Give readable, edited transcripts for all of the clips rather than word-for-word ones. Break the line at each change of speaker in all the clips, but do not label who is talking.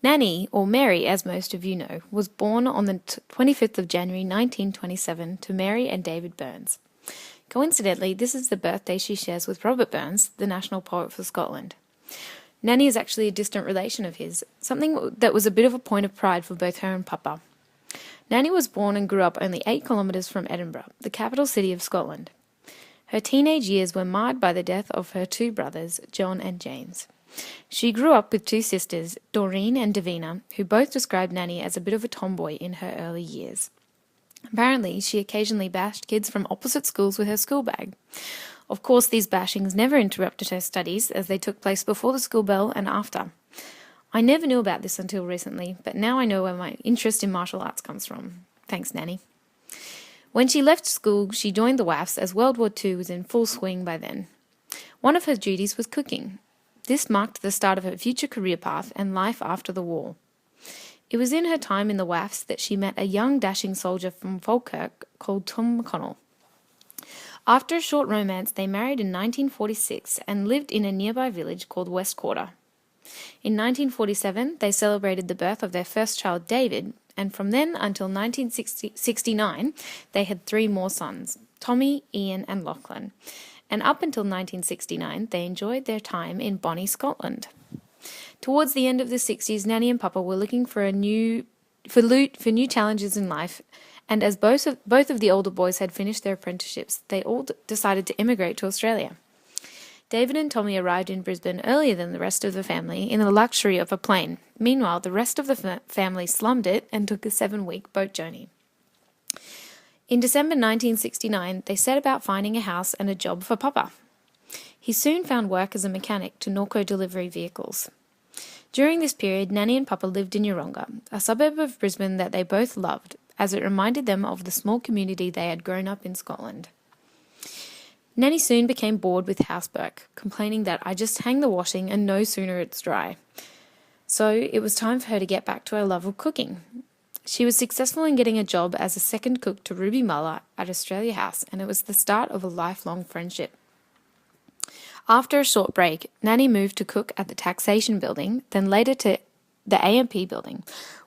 Nanny, or Mary as most of you know, was born on the 25th of January 1927 to Mary and David Burns. Coincidentally, this is the birthday she shares with Robert Burns, the national poet for Scotland. Nanny is actually a distant relation of his, something that was a bit of a point of pride for both her and Papa. Nanny was born and grew up only 8 kilometres from Edinburgh, the capital city of Scotland. Her teenage years were marred by the death of her 2 brothers, John and James. She grew up with 2 sisters, Doreen and Davina, who both described Nanny as a bit of a tomboy in her early years. Apparently, she occasionally bashed kids from opposite schools with her school bag. Of course, these bashings never interrupted her studies, as they took place before the school bell and after. I never knew about this until recently, but now I know where my interest in martial arts comes from. Thanks, Nanny. When she left school, she joined the WAFs, as World War II was in full swing by then. One of her duties was cooking. This marked the start of her future career path and life after the war. It was in her time in the WAFs that she met a young dashing soldier from Falkirk called Tom McConnell. After a short romance, they married in 1946 and lived in a nearby village called West Quarter. In 1947, they celebrated the birth of their first child, David, and from then until 1969, they had 3 more sons, Tommy, Ian and Lachlan. And up until 1969, they enjoyed their time in Bonnie, Scotland. Towards the end of the 60s, Nanny and Papa were looking for new challenges in life, and as both of the older boys had finished their apprenticeships, they all decided to immigrate to Australia. David and Tommy arrived in Brisbane earlier than the rest of the family in the luxury of a plane. Meanwhile, the rest of the family slummed it and took a 7-week boat journey. In December 1969, they set about finding a house and a job for Papa. He soon found work as a mechanic to Norco delivery vehicles. During this period, Nanny and Papa lived in Yeronga, a suburb of Brisbane that they both loved, as it reminded them of the small community they had grown up in Scotland. Nanny soon became bored with housework, complaining that I just hang the washing and no sooner it's dry. So it was time for her to get back to her love of cooking. She was successful in getting a job as a second cook to Ruby Muller at Australia House, and it was the start of a lifelong friendship. After a short break, Nanny moved to cook at the Taxation Building, then later to the AMP Building,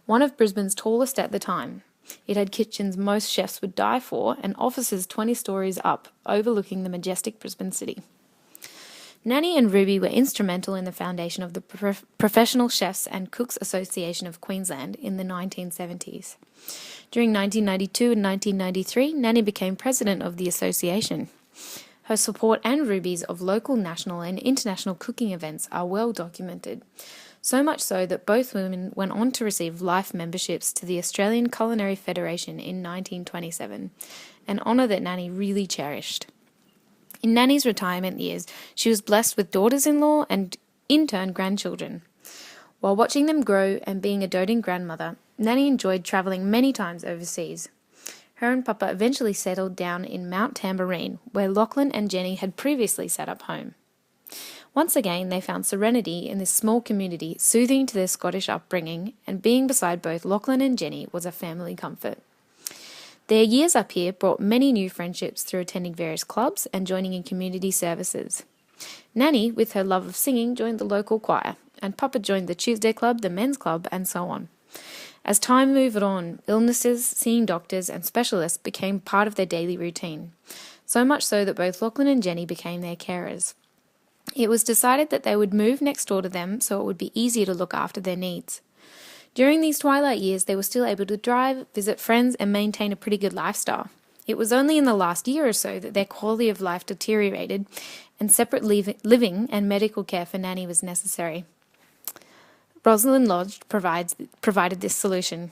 one of Brisbane's tallest at the time. It had kitchens most chefs would die for and offices 20 stories up, overlooking the majestic Brisbane city. Nanny and Ruby were instrumental in the foundation of the Professional Chefs and Cooks Association of Queensland in the 1970s. During 1992 and 1993, Nanny became president of the association. Her support and Ruby's of local, national and international cooking events are well documented, so much so that both women went on to receive life memberships to the Australian Culinary Federation in 1927, an honour that Nanny really cherished. In Nanny's retirement years, she was blessed with daughters-in-law and, in turn, grandchildren. While watching them grow and being a doting grandmother, Nanny enjoyed travelling many times overseas. Her and Papa eventually settled down in Mount Tamborine, where Lachlan and Jenny had previously set up home. Once again, they found serenity in this small community, soothing to their Scottish upbringing, and being beside both Lachlan and Jenny was a family comfort. Their years up here brought many new friendships through attending various clubs and joining in community services. Nanny, with her love of singing, joined the local choir, and Papa joined the Tuesday Club, the Men's Club, and so on. As time moved on, illnesses, seeing doctors, and specialists became part of their daily routine, so much so that both Lachlan and Jenny became their carers. It was decided that they would move next door to them so it would be easier to look after their needs. During these twilight years, they were still able to drive, visit friends, and maintain a pretty good lifestyle. It was only in the last year or so that their quality of life deteriorated, and separate living and medical care for Nanny was necessary. Rosalind Lodge provided this solution.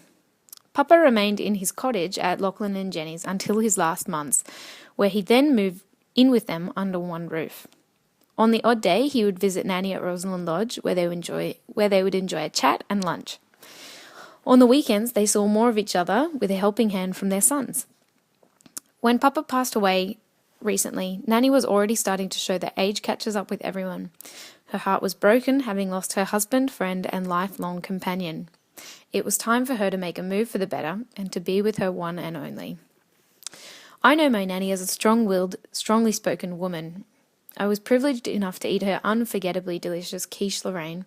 Papa remained in his cottage at Lachlan and Jenny's until his last months, where he then moved in with them under one roof. On the odd day, he would visit Nanny at Rosalind Lodge, where they would enjoy a chat and lunch. On the weekends, they saw more of each other with a helping hand from their sons. When Papa passed away recently, Nanny was already starting to show that age catches up with everyone. Her heart was broken, having lost her husband, friend, and lifelong companion. It was time for her to make a move for the better and to be with her one and only. I know my Nanny as a strong-willed, strongly spoken woman. I was privileged enough to eat her unforgettably delicious quiche Lorraine.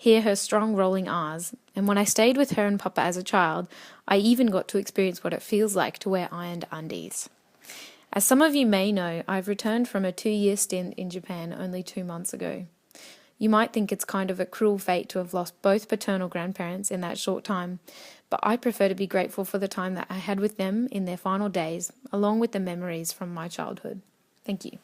hear her strong rolling R's, and when I stayed with her and Papa as a child, I even got to experience what it feels like to wear ironed undies. As some of you may know, I've returned from a 2-year stint in Japan only 2 months ago. You might think it's kind of a cruel fate to have lost both paternal grandparents in that short time, but I prefer to be grateful for the time that I had with them in their final days, along with the memories from my childhood. Thank you.